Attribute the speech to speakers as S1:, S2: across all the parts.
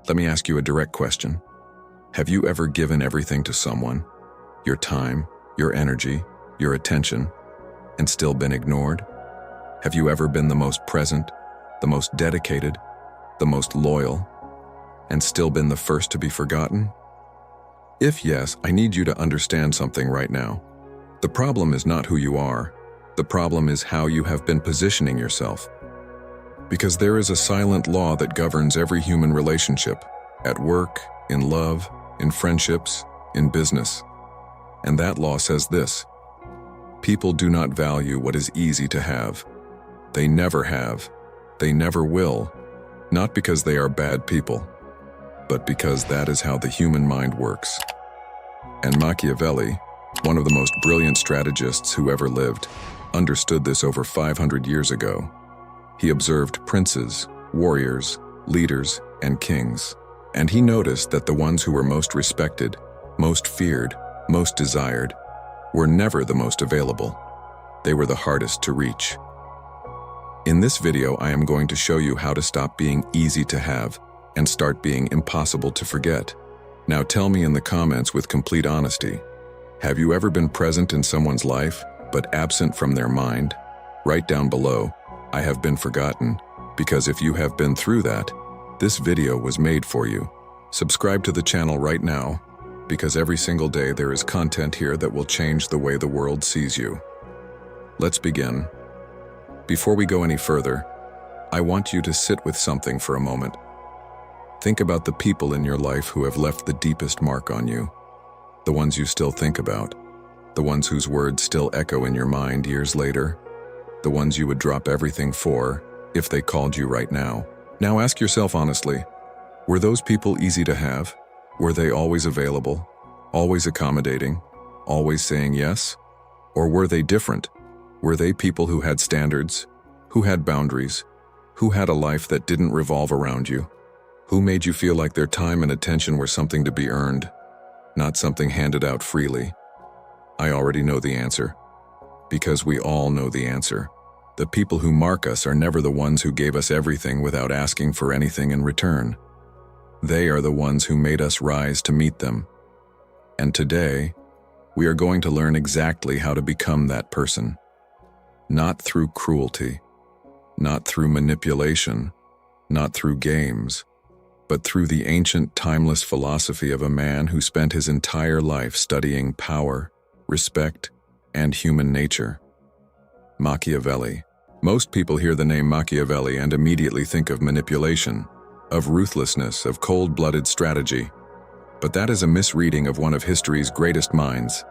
S1: Let me ask you a direct question. Have you ever given everything to someone, your time, your energy, your attention, and still been ignored? Have you ever been the most present, the most dedicated, the most loyal, and still been the first to be forgotten? If yes, I need you to understand something right now. The problem is not who you are. The problem is how you have been positioning yourself. Because there is a silent law that governs every human relationship, at work, in love, in friendships, in business. And that law says this: people do not value what is easy to have. They never have. They never will. Not because they are bad people, but because that is how the human mind works. And Machiavelli, one of the most brilliant strategists who ever lived, understood this over 500 years ago. He observed princes, warriors, leaders, and kings, and he noticed that the ones who were most respected, most feared, most desired, were never the most available. They were the hardest to reach. In this video, I am going to show you how to stop being easy to have and start being impossible to forget. Now tell me in the comments with complete honesty, have you ever been present in someone's life, but absent from their mind? Write down below, I have been forgotten, because if you have been through that, this video was made for you. Subscribe to the channel right now, because every single day there is content here that will change the way the world sees you. Let's begin. Before we go any further, I want you to sit with something for a moment. Think about the people in your life who have left the deepest mark on you, the ones you still think about, the ones whose words still echo in your mind years later, the ones you would drop everything for if they called you right now. Now ask yourself honestly, were those people easy to have? Were they always available, always accommodating, always saying yes? Or were they different? Were they people who had standards, who had boundaries, who had a life that didn't revolve around you, who made you feel like their time and attention were something to be earned, not something handed out freely? I already know the answer, because we all know the answer. The people who mark us are never the ones who gave us everything without asking for anything in return. They are the ones who made us rise to meet them. And today, we are going to learn exactly how to become that person. Not through cruelty, not through manipulation, not through games, but through the ancient, timeless philosophy of a man who spent his entire life studying power, respect, and human nature. Machiavelli. Most people hear the name Machiavelli and immediately think of manipulation, of ruthlessness, of cold-blooded strategy. But that is a misreading of one of history's greatest minds.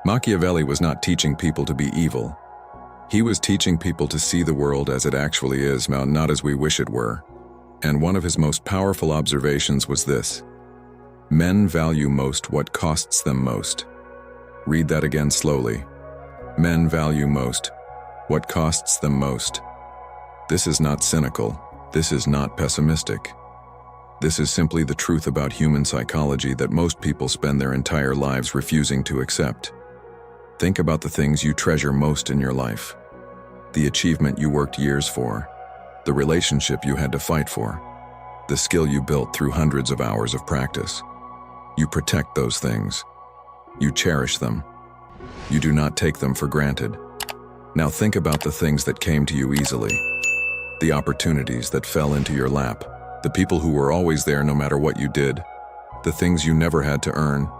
S1: Machiavelli was not teaching people to be evil. He was teaching people to see the world as it actually is, not as we wish it were. And one of his most powerful observations was this: men value most what costs them most. Read that again slowly. Men value most what costs them most. This is not cynical. This is not pessimistic. This is simply the truth about human psychology that most people spend their entire lives refusing to accept. Think about the things you treasure most in your life. The achievement you worked years for. The relationship you had to fight for. The skill you built through hundreds of hours of practice. You protect those things. You cherish them. You do not take them for granted. Now think about the things that came to you easily. The opportunities that fell into your lap. The people who were always there no matter what you did. The things you never had to earn.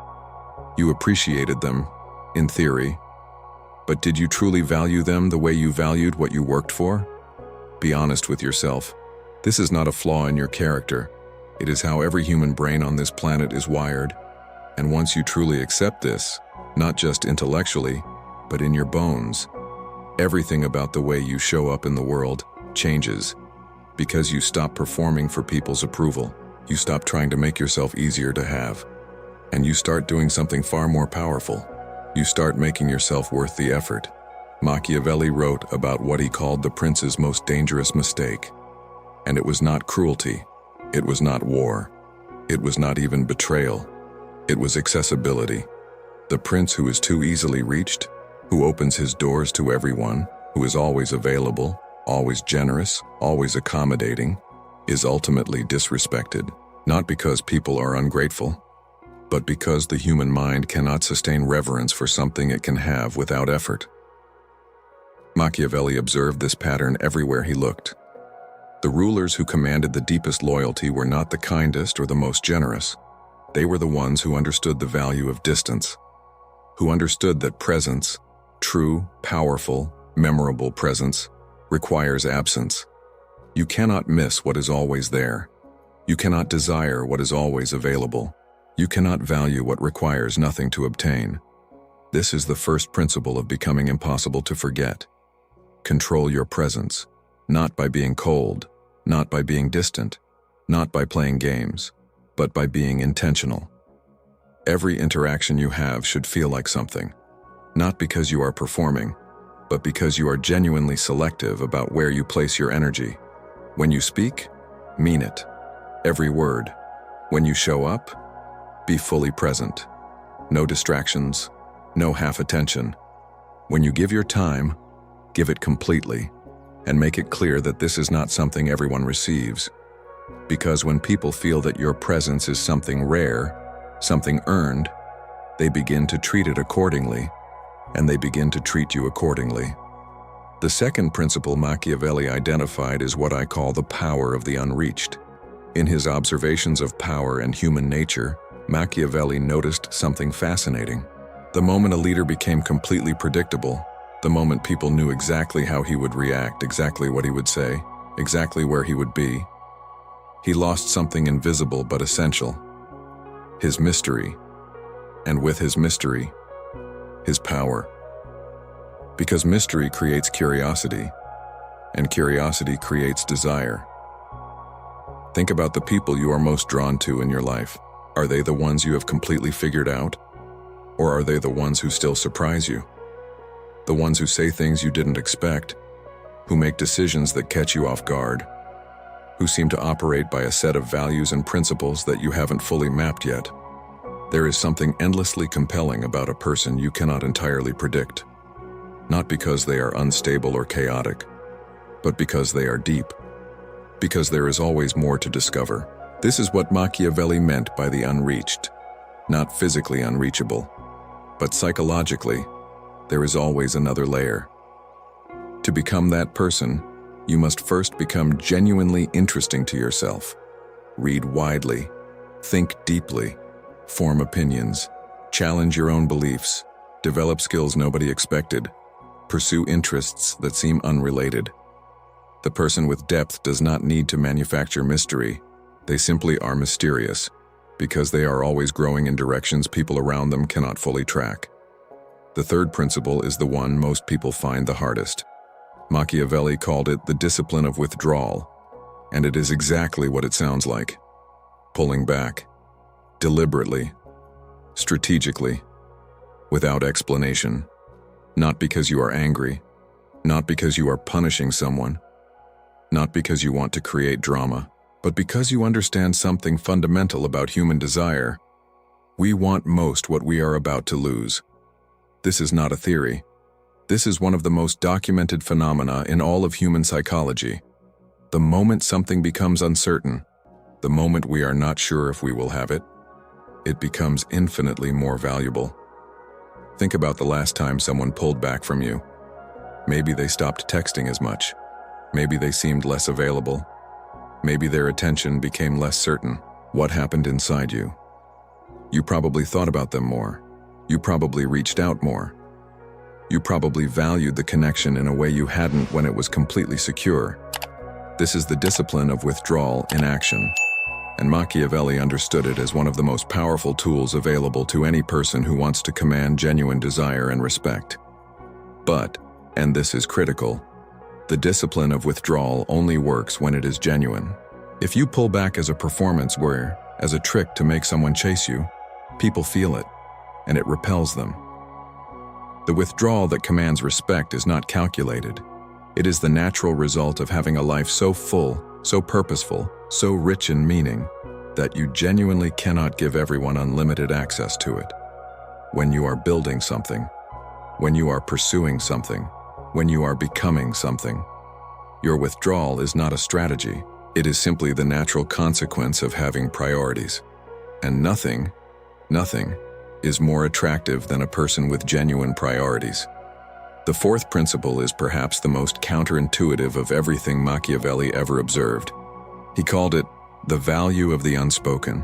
S1: You appreciated them, in theory. But did you truly value them the way you valued what you worked for? Be honest with yourself. This is not a flaw in your character. It is how every human brain on this planet is wired. And once you truly accept this, not just intellectually, but in your bones, everything about the way you show up in the world changes. Because you stop performing for people's approval. You stop trying to make yourself easier to have. And you start doing something far more powerful. You start making yourself worth the effort. Machiavelli wrote about what he called the prince's most dangerous mistake. And it was not cruelty. It was not war. It was not even betrayal. It was accessibility. The prince who is too easily reached, who opens his doors to everyone, who is always available, always generous, always accommodating, is ultimately disrespected. Not because people are ungrateful, but because the human mind cannot sustain reverence for something it can have without effort. Machiavelli observed this pattern everywhere he looked. The rulers who commanded the deepest loyalty were not the kindest or the most generous. They were the ones who understood the value of distance, who understood that presence, true, powerful, memorable presence, requires absence. You cannot miss what is always there. You cannot desire what is always available. You cannot value what requires nothing to obtain. This is the first principle of becoming impossible to forget. Control your presence, not by being cold, not by being distant, not by playing games, but by being intentional. Every interaction you have should feel like something, not because you are performing, but because you are genuinely selective about where you place your energy. When you speak, mean it. Every word. When you show up, be fully present. No distractions, no half attention. When you give your time, give it completely, and make it clear that this is not something everyone receives. Because when people feel that your presence is something rare, something earned, they begin to treat it accordingly, and they begin to treat you accordingly. The second principle Machiavelli identified is what I call the power of the unreached. In his observations of power and human nature, Machiavelli noticed something fascinating. The moment a leader became completely predictable, the moment people knew exactly how he would react, exactly what he would say, exactly where he would be, he lost something invisible but essential: his mystery, and with his mystery, his power. Because mystery creates curiosity, and curiosity creates desire. Think about the people you are most drawn to in your life. Are they the ones you have completely figured out? Or are they the ones who still surprise you? The ones who say things you didn't expect, who make decisions that catch you off guard, who seem to operate by a set of values and principles that you haven't fully mapped yet. There is something endlessly compelling about a person you cannot entirely predict. Not because they are unstable or chaotic, but because they are deep. Because there is always more to discover. This is what Machiavelli meant by the unreached. Not physically unreachable, but psychologically, there is always another layer. To become that person, you must first become genuinely interesting to yourself. Read widely, think deeply, form opinions, challenge your own beliefs, develop skills nobody expected, pursue interests that seem unrelated. The person with depth does not need to manufacture mystery. They simply are mysterious, because they are always growing in directions people around them cannot fully track. The third principle is the one most people find the hardest. Machiavelli called it the discipline of withdrawal, and it is exactly what it sounds like. Pulling back, deliberately, strategically, without explanation. Not because you are angry, not because you are punishing someone, not because you want to create drama, but because you understand something fundamental about human desire. We want most what we are about to lose. This is not a theory. This is one of the most documented phenomena in all of human psychology. The moment something becomes uncertain, the moment we are not sure if we will have it, it becomes infinitely more valuable. Think about the last time someone pulled back from you. Maybe they stopped texting as much. Maybe they seemed less available. Maybe their attention became less certain. What happened inside you? You probably thought about them more. You probably reached out more. You probably valued the connection in a way you hadn't when it was completely secure. This is the discipline of withdrawal in action, and Machiavelli understood it as one of the most powerful tools available to any person who wants to command genuine desire and respect. But, and this is critical, the discipline of withdrawal only works when it is genuine. If you pull back as a performance where, as a trick to make someone chase you, people feel it, and it repels them. The withdrawal that commands respect is not calculated. It is the natural result of having a life so full, so purposeful, so rich in meaning, that you genuinely cannot give everyone unlimited access to it. When you are building something, when you are pursuing something, when you are becoming something, your withdrawal is not a strategy, It is simply the natural consequence of having priorities. And nothing is more attractive than a person with genuine priorities. The fourth principle is perhaps the most counterintuitive of everything Machiavelli ever observed. He called it the value of the unspoken,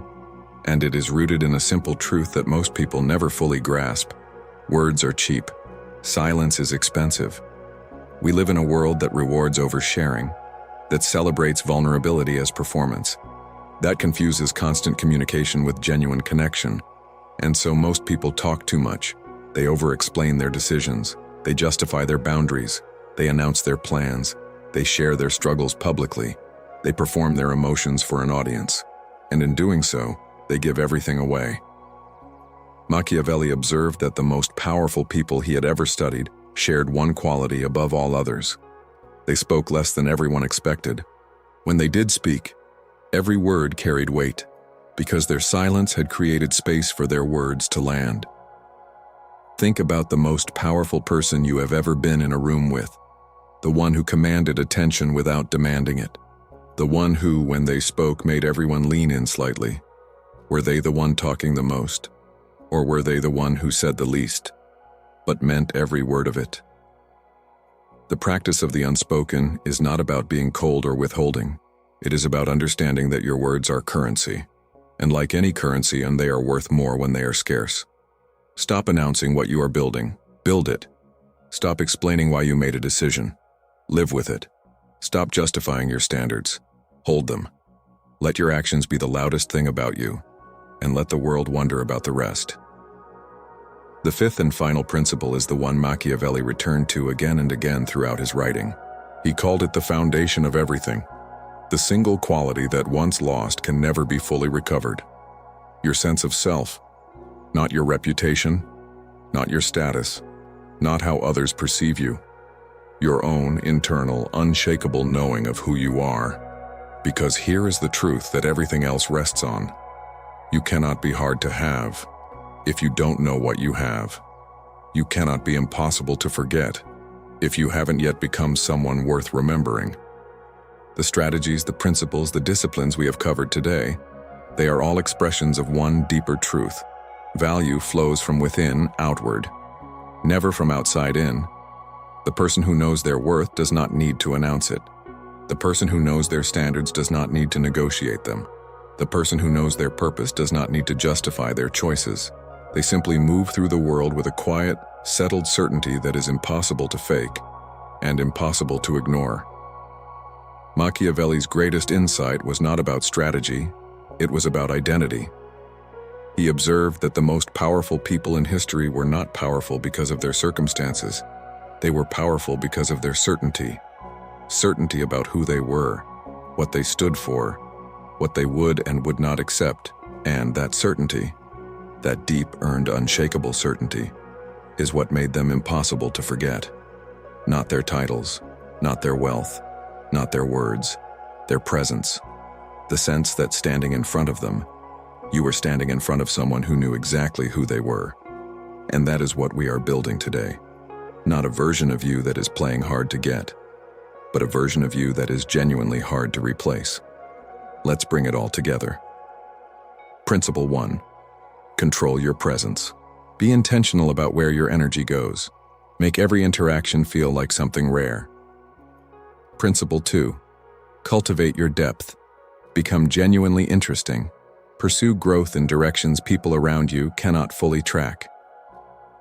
S1: and it is rooted in a simple truth that most people never fully grasp. Words are cheap. Silence is expensive. We live in a world that rewards oversharing, that celebrates vulnerability as performance, that confuses constant communication with genuine connection. And so most people talk too much. They over-explain their decisions. They justify their boundaries. They announce their plans. They share their struggles publicly. They perform their emotions for an audience. And in doing so, they give everything away. Machiavelli observed that the most powerful people he had ever studied shared one quality above all others. They spoke less than everyone expected. When they did speak, every word carried weight, because their silence had created space for their words to land. Think about the most powerful person you have ever been in a room with, the one who commanded attention without demanding it, the one who, when they spoke, made everyone lean in slightly. Were they the one talking the most? Or were they the one who said the least, but meant every word of it? The practice of the unspoken is not about being cold or withholding. It is about understanding that your words are currency, and like any currency, they are worth more when they are scarce. Stop announcing what you are building. Build it. Stop explaining why you made a decision. Live with it. Stop justifying your standards. Hold them. Let your actions be the loudest thing about you, and let the world wonder about the rest. The fifth and final principle is the one Machiavelli returned to again and again throughout his writing. He called it the foundation of everything. The single quality that once lost can never be fully recovered. Your sense of self. Not your reputation, not your status, not how others perceive you. Your own internal, unshakable knowing of who you are. Because here is the truth that everything else rests on. You cannot be hard to have if you don't know what you have. You cannot be impossible to forget if you haven't yet become someone worth remembering. The strategies, the principles, the disciplines we have covered today, they are all expressions of one deeper truth. Value flows from within outward, never from outside in. The person who knows their worth does not need to announce it. The person who knows their standards does not need to negotiate them. The person who knows their purpose does not need to justify their choices. They simply move through the world with a quiet, settled certainty that is impossible to fake and impossible to ignore. Machiavelli's greatest insight was not about strategy, it was about identity. He observed that the most powerful people in history were not powerful because of their circumstances. They were powerful because of their certainty. Certainty about who they were, what they stood for, what they would and would not accept. And that certainty, that deep, earned, unshakable certainty, is what made them impossible to forget. Not their titles, not their wealth, not their words, their presence. The sense that standing in front of them, you were standing in front of someone who knew exactly who they were. And that is what we are building today. Not a version of you that is playing hard to get, but a version of you that is genuinely hard to replace. Let's bring it all together. Principle 1. Control your presence. Be intentional about where your energy goes. Make every interaction feel like something rare. Principle 2. Cultivate your depth. Become genuinely interesting. Pursue growth in directions people around you cannot fully track.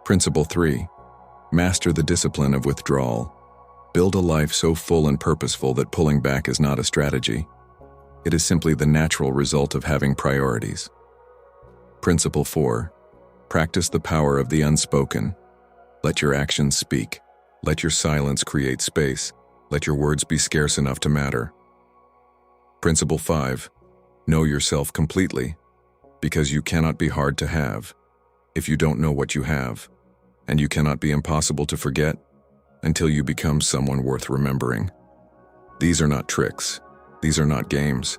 S1: Principle 3. Master the discipline of withdrawal. Build a life so full and purposeful that pulling back is not a strategy. It is simply the natural result of having priorities. Principle 4. Practice the power of the unspoken. Let your actions speak. Let your silence create space. Let your words be scarce enough to matter. Principle 5. Know yourself completely, because you cannot be hard to have if you don't know what you have, and you cannot be impossible to forget until you become someone worth remembering. These are not tricks. These are not games.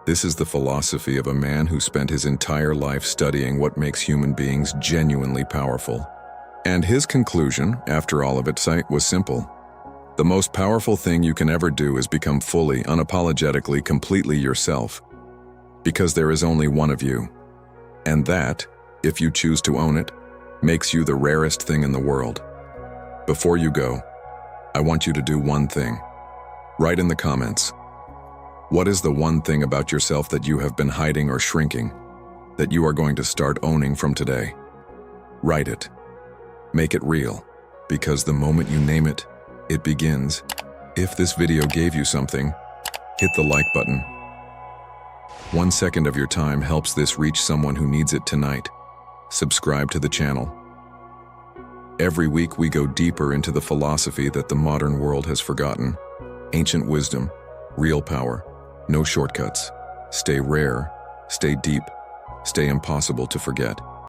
S1: This is the philosophy of a man who spent his entire life studying what makes human beings genuinely powerful. And his conclusion, after all of its sight, was simple. The most powerful thing you can ever do is become fully, unapologetically, completely yourself. Because there is only one of you. And that, if you choose to own it, makes you the rarest thing in the world. Before you go, I want you to do one thing. Write in the comments. What is the one thing about yourself that you have been hiding or shrinking, that you are going to start owning from today? Write it. Make it real, because the moment you name it, it begins. If this video gave you something, hit the like button. 1 second of your time helps this reach someone who needs it tonight. Subscribe to the channel. Every week we go deeper into the philosophy that the modern world has forgotten. Ancient wisdom, real power, no shortcuts. Stay rare, stay deep, stay impossible to forget.